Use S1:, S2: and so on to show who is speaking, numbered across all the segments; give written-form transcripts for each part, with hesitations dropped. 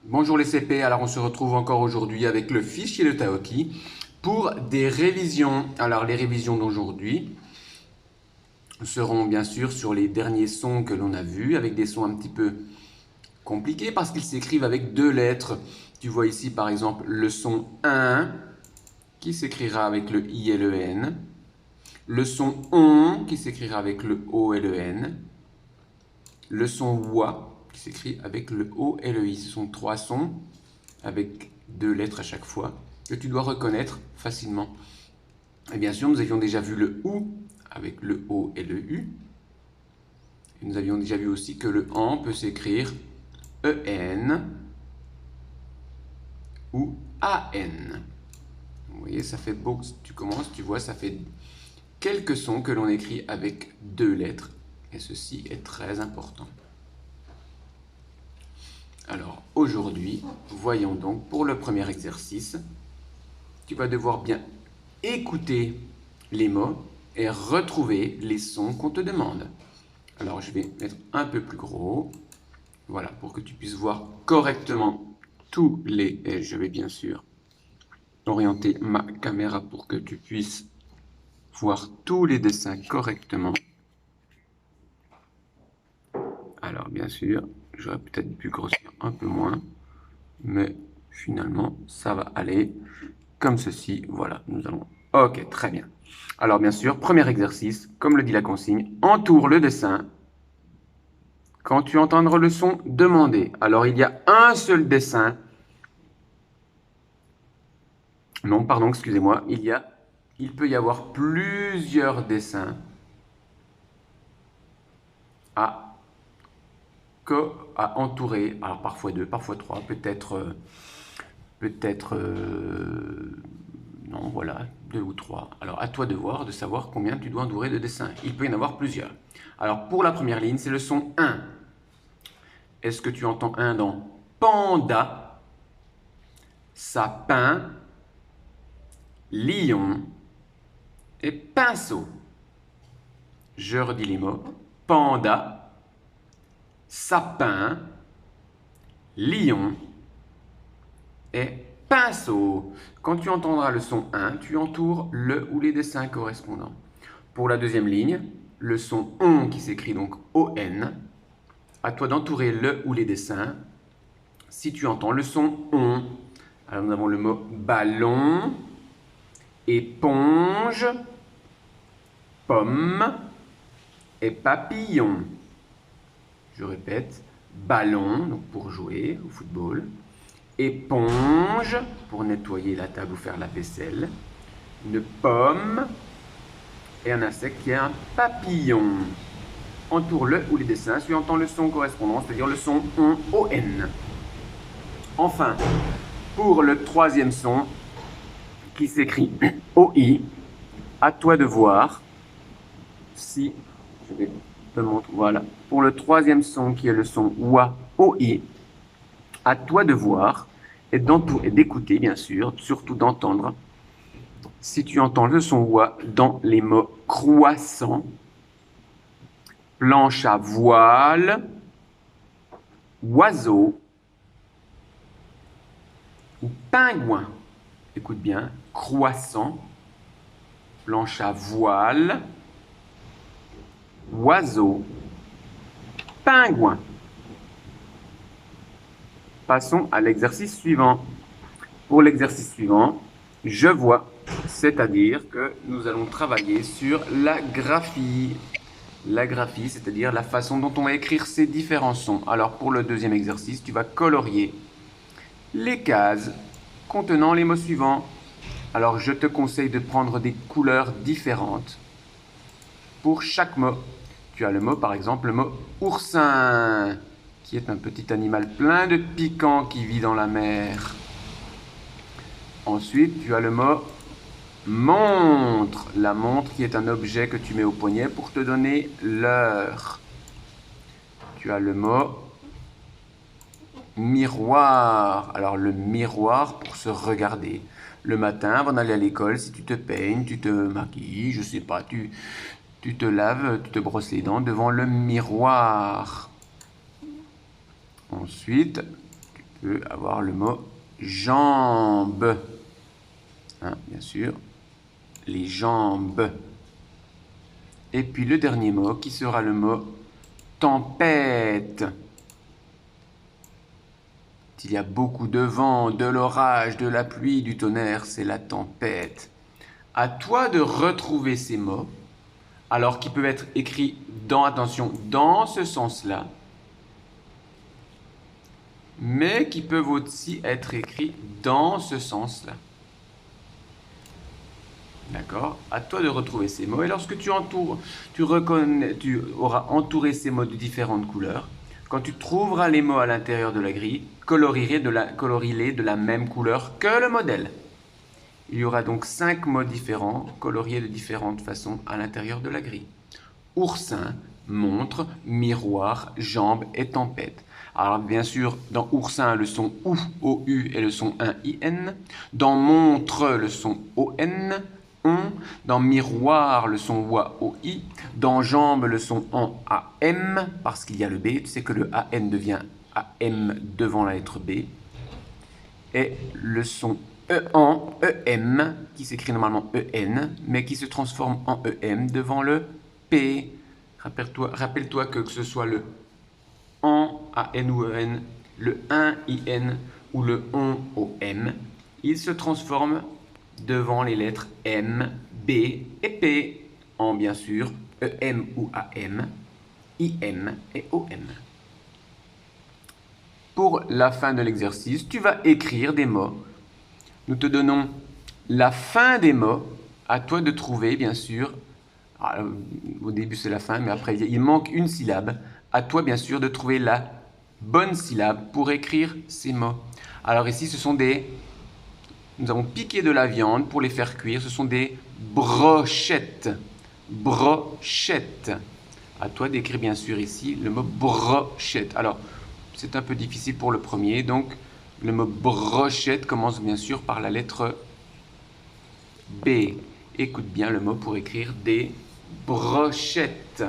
S1: Bonjour les CP, alors on se retrouve encore aujourd'hui avec le fichier de Taoki pour des révisions. Alors les révisions d'aujourd'hui seront bien sûr sur les derniers sons que l'on a vus, avec des sons un petit peu compliqués parce qu'ils s'écrivent avec deux lettres. Tu vois ici par exemple le son 1 qui s'écrira avec le I et le N, le son ON qui s'écrira avec le O et le N, le son WA qui s'écrit avec le O et le I. Ce sont trois sons avec deux lettres à chaque fois, que tu dois reconnaître facilement. Et bien sûr, nous avions déjà vu le OU avec le O et le U. Et nous avions déjà vu aussi que le AN peut s'écrire EN ou AN. Vous voyez, ça fait beau. Tu commences, tu vois, ça fait quelques sons que l'on écrit avec deux lettres. Et ceci est très important. Alors aujourd'hui, voyons donc pour le premier exercice, tu vas devoir bien écouter les mots et retrouver les sons qu'on te demande. Alors je vais mettre un peu plus gros, voilà, pour que tu puisses voir correctement tous les... Et je vais bien sûr orienter ma caméra pour que tu puisses voir tous les dessins correctement. Alors bien sûr, j'aurais peut-être pu grossir un peu moins, mais finalement ça va aller comme ceci. Voilà, nous allons... Ok, très bien. Alors bien sûr, premier exercice, comme le dit la consigne, entoure le dessin quand tu entendras le son demandé. Alors il y a un seul dessin. Non, pardon, excusez-moi. Il peut y avoir plusieurs dessins à, à entourer. Alors parfois deux, parfois trois, non, voilà, deux ou trois. Alors à toi de voir, de savoir combien tu dois entourer de dessins. Il peut y en avoir plusieurs. Alors pour la première ligne, c'est le son 1. Est-ce que tu entends un dans panda, sapin, lion et pinceau? Je redis les mots. Panda, sapin, lion et pinceau. Quand tu entendras le son 1, tu entoures le ou les dessins correspondants. Pour la deuxième ligne, le son ON qui s'écrit donc ON, à toi d'entourer le ou les dessins. Si tu entends le son ON, alors nous avons le mot ballon, éponge, pomme et papillon. Je répète, ballon, donc pour jouer au football, éponge, pour nettoyer la table ou faire la vaisselle, une pomme et un insecte qui est un papillon. Entoure le ou les dessins, tu entends le son correspondant, c'est-à-dire le son ON, O-N. Enfin, pour le troisième son, qui s'écrit O-I, à toi de voir si, je vais te montrer, voilà. Pour le troisième son, qui est le son OA, O-I, à toi de voir et d'écouter, bien sûr, surtout d'entendre. Si tu entends le son OA dans les mots croissant, planche à voile, oiseau ou pingouin. Écoute bien, croissant, planche à voile, oiseau, pingouin. Passons à l'exercice suivant. Pour l'exercice suivant, je vois, c'est-à-dire que nous allons travailler sur la graphie. La graphie, c'est-à-dire la façon dont on va écrire ces différents sons. Alors pour le deuxième exercice, tu vas colorier les cases contenant les mots suivants. Alors je te conseille de prendre des couleurs différentes pour chaque mot. Tu as le mot, par exemple, le mot oursin, qui est un petit animal plein de piquants qui vit dans la mer. Ensuite, tu as le mot montre, la montre qui est un objet que tu mets au poignet pour te donner l'heure. Tu as le mot miroir, alors le miroir pour se regarder. Le matin, avant d'aller à l'école, si tu te peignes, tu te maquilles, je sais pas, tu te laves, tu te brosses les dents devant le miroir. Ensuite, peut avoir le mot jambes. Hein, bien sûr, les jambes. Et puis le dernier mot qui sera le mot tempête. Il y a beaucoup de vent, de l'orage, de la pluie, du tonnerre, c'est la tempête. À toi de retrouver ces mots, alors qu'ils peuvent être écrits attention, dans ce sens-là, mais qui peuvent aussi être écrits dans ce sens-là. D'accord? À toi de retrouver ces mots. Et lorsque tu auras entouré ces mots de différentes couleurs. Quand tu trouveras les mots à l'intérieur de la grille, colorie-les de la même couleur que le modèle. Il y aura donc 5 mots différents, coloriés de différentes façons à l'intérieur de la grille. Oursin, montre, miroir, jambe et tempête. Alors bien sûr, dans oursin, le son OU, OU et le son 1, IN. Dans montre, le son ON, ON. Dans miroir, le son WA, OI. Dans jambe, le son en AM, parce qu'il y a le B. Tu sais que le AN devient AM devant la lettre B. Et le son EN, EM, qui s'écrit normalement EN, mais qui se transforme en EM devant le P. Rappelle-toi que ce soit le AN ou EN, le 1 IN ou le ON OM, il se transforme devant les lettres M, B et P, en bien sûr EM ou AM, IM et OM. Pour la fin de l'exercice, tu vas écrire des mots. Nous te donnons la fin des mots. À toi de trouver, bien sûr. Alors, au début, c'est la fin, mais après, il manque une syllabe. À toi, bien sûr, de trouver la bonne syllabe pour écrire ces mots. Alors ici, nous avons piqué de la viande pour les faire cuire. Ce sont des brochettes. Brochettes. À toi d'écrire, bien sûr, ici, le mot brochette. Alors, c'est un peu difficile pour le premier, donc le mot brochette commence bien sûr par la lettre B. Écoute bien le mot pour écrire des brochettes.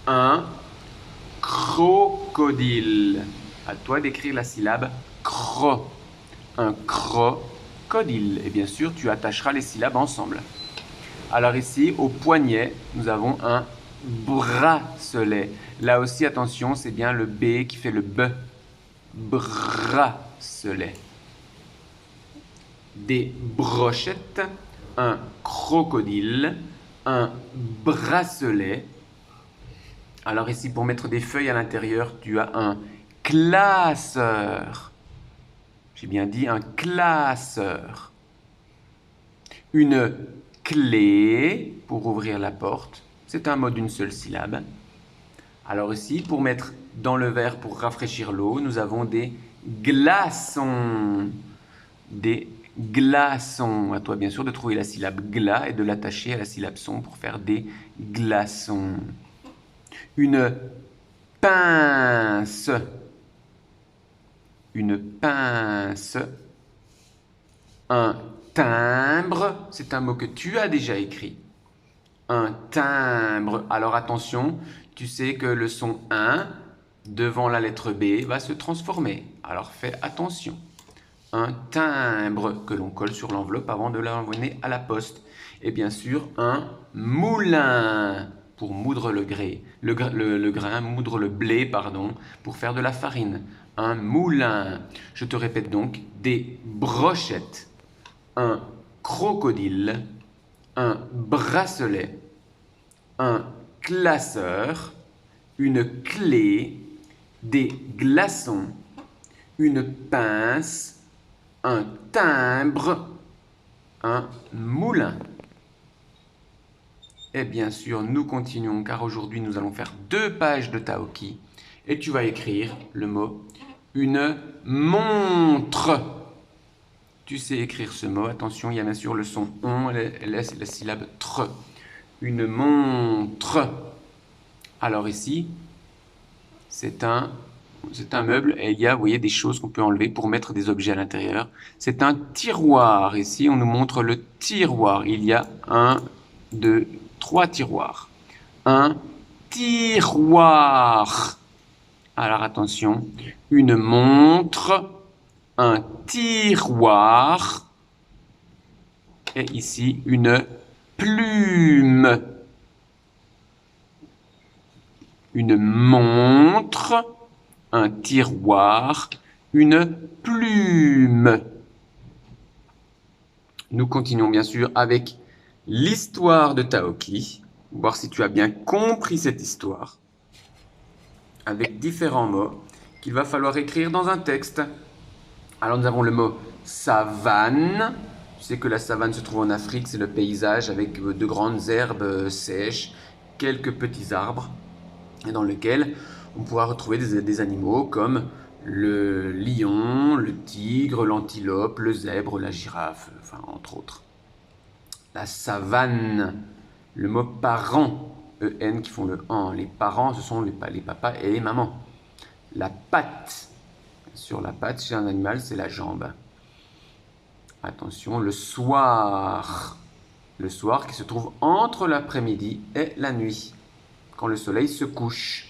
S1: Un crocodile. À toi d'écrire la syllabe cro. Un crocodile. Et bien sûr, tu attacheras les syllabes ensemble. Alors ici, au poignet, nous avons un bracelet. Là aussi, attention, c'est bien le B qui fait le B. Bracelet. Des brochettes, un crocodile, un bracelet. Alors ici, pour mettre des feuilles à l'intérieur, tu as un classeur. J'ai bien dit un classeur. Une clé pour ouvrir la porte. C'est un mot d'une seule syllabe. Alors ici, pour mettre dans le verre pour rafraîchir l'eau, nous avons des glaçons. Des glaçons. À toi, bien sûr, de trouver la syllabe gla et de l'attacher à la syllabe son pour faire des glaçons. Une pince. Une pince. Un timbre. C'est un mot que tu as déjà écrit. Un timbre. Alors attention, tu sais que le son 1 devant la lettre B va se transformer. Alors fais attention. Un timbre que l'on colle sur l'enveloppe avant de l'envoyer à la poste. Et bien sûr, un moulin pour moudre le grain, moudre le blé, pardon, pour faire de la farine. Un moulin. Je te répète donc, des brochettes, un crocodile, un bracelet, un classeur, une clé, des glaçons, une pince, un timbre, un moulin. Et bien sûr, nous continuons car aujourd'hui nous allons faire 2 pages de Taoki et tu vas écrire le mot une montre. Tu sais écrire ce mot, attention, il y a bien sûr le son on et la syllabe tre. Une montre. Alors ici, c'est un meuble et il y a, vous voyez, des choses qu'on peut enlever pour mettre des objets à l'intérieur. C'est un tiroir. Ici, on nous montre le tiroir. Il y a 1, 2, 3 tiroirs. Un tiroir. Alors attention, une montre, un tiroir et ici une plume. Une montre, un tiroir, une plume. Nous continuons bien sûr avec l'histoire de Taoki. Voir si tu as bien compris cette histoire. Avec différents mots qu'il va falloir écrire dans un texte. Alors nous avons le mot savane. Tu sais que la savane se trouve en Afrique, c'est le paysage avec de grandes herbes sèches, quelques petits arbres, et dans lequel on pourra retrouver des animaux comme le lion, le tigre, l'antilope, le zèbre, la girafe, enfin entre autres. La savane, le mot parent, E-N qui font le an. Les parents, ce sont les papas et les mamans. La patte, sur la patte chez un animal, c'est la jambe. Attention, le soir. Le soir qui se trouve entre l'après-midi et la nuit, quand le soleil se couche.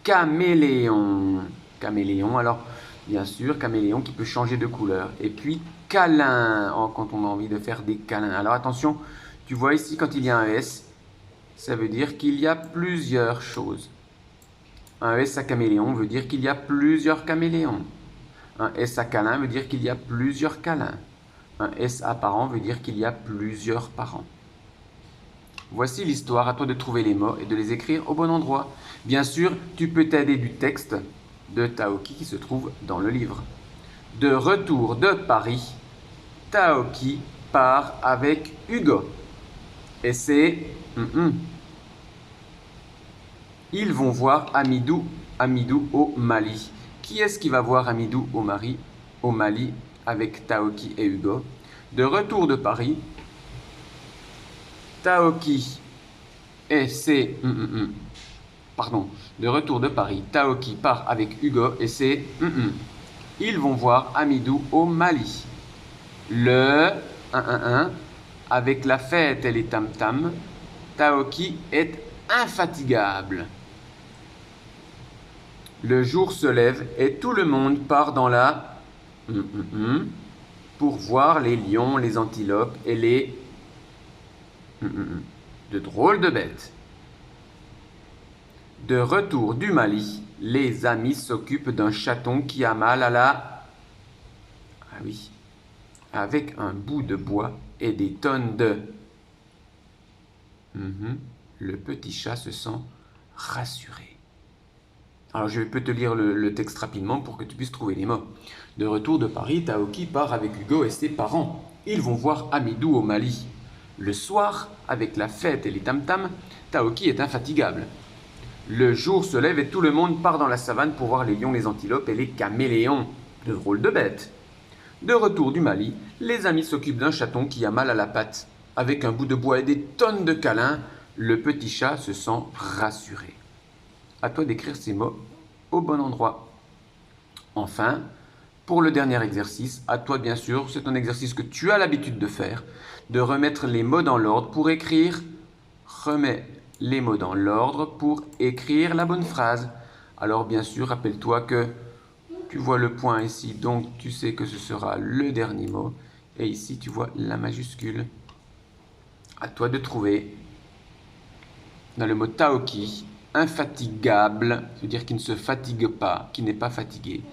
S1: Caméléon. Caméléon, alors bien sûr, caméléon qui peut changer de couleur. Et puis câlin, quand on a envie de faire des câlins. Alors attention, tu vois ici quand il y a un S, ça veut dire qu'il y a plusieurs choses. Un S à caméléon veut dire qu'il y a plusieurs caméléons. Un S à câlin veut dire qu'il y a plusieurs câlins. Un S à parent veut dire qu'il y a plusieurs parents. Voici l'histoire, à toi de trouver les mots et de les écrire au bon endroit. Bien sûr, tu peux t'aider du texte de Taoki qui se trouve dans le livre. De retour de Paris, Taoki part avec Hugo. Et c'est... Ils vont voir Amidou au Mali. Qui est-ce qui va voir Amidou au Mali avec Taoki et Hugo? De retour de Paris, Taoki et c'est... Pardon, de retour de Paris, Taoki part avec Hugo et c'est... Ils vont voir Amidou au Mali. Le... Avec la fête et les tam-tams, Taoki est infatigable. Le jour se lève et tout le monde part dans la... pour voir les lions, les antilopes et les... de drôles de bêtes. De retour du Mali, les amis s'occupent d'un chaton qui a mal à la... Ah oui, avec un bout de bois et des tonnes de... Le petit chat se sent rassuré. Alors je peux te lire le texte rapidement pour que tu puisses trouver les mots. De retour de Paris, Taoki part avec Hugo et ses parents. Ils vont voir Amidou au Mali. Le soir, avec la fête et les tam-tams, Taoki est infatigable. Le jour se lève et tout le monde part dans la savane pour voir les lions, les antilopes et les caméléons. De drôles de bêtes. De retour du Mali, les amis s'occupent d'un chaton qui a mal à la patte. Avec un bout de bois et des tonnes de câlins, le petit chat se sent rassuré. À toi d'écrire ces mots au bon endroit. Enfin, pour le dernier exercice, à toi bien sûr, c'est un exercice que tu as l'habitude de faire, de remettre les mots dans l'ordre pour écrire. Remets les mots dans l'ordre pour écrire la bonne phrase. Alors bien sûr, rappelle-toi que tu vois le point ici, donc tu sais que ce sera le dernier mot. Et ici, tu vois la majuscule. À toi de trouver dans le mot Taoki, infatigable, ça veut dire qui ne se fatigue pas, qui n'est pas fatigué.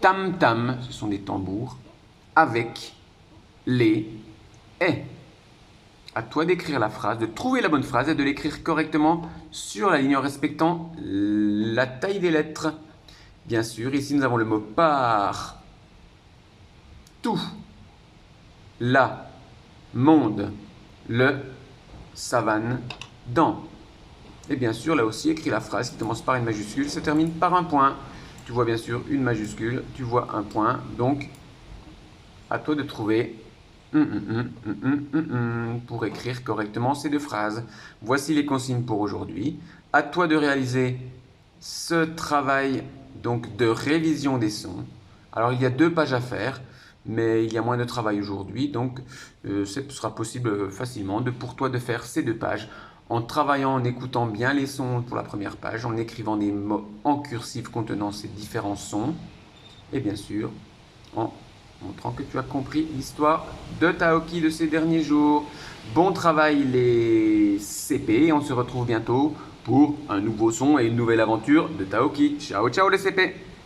S1: Tam-tam, ce sont des tambours, avec, les, et. À toi d'écrire la phrase, de trouver la bonne phrase et de l'écrire correctement sur la ligne en respectant la taille des lettres. Bien sûr, ici nous avons le mot par, tout, la, monde, le, savane, dans. Et bien sûr, là aussi, écris la phrase qui commence par une majuscule, se termine par un point. Tu vois bien sûr une majuscule, tu vois un point. Donc, à toi de trouver pour écrire correctement ces deux phrases. Voici les consignes pour aujourd'hui. À toi de réaliser ce travail donc de révision des sons. Alors, il y a 2 pages à faire, mais il y a moins de travail aujourd'hui. Donc, ce sera possible facilement pour toi de faire ces 2 pages en travaillant, en écoutant bien les sons pour la première page, en écrivant des mots en cursif contenant ces différents sons, et bien sûr, en montrant que tu as compris l'histoire de Taoki de ces derniers jours. Bon travail les CP, on se retrouve bientôt pour un nouveau son et une nouvelle aventure de Taoki. Ciao ciao les CP!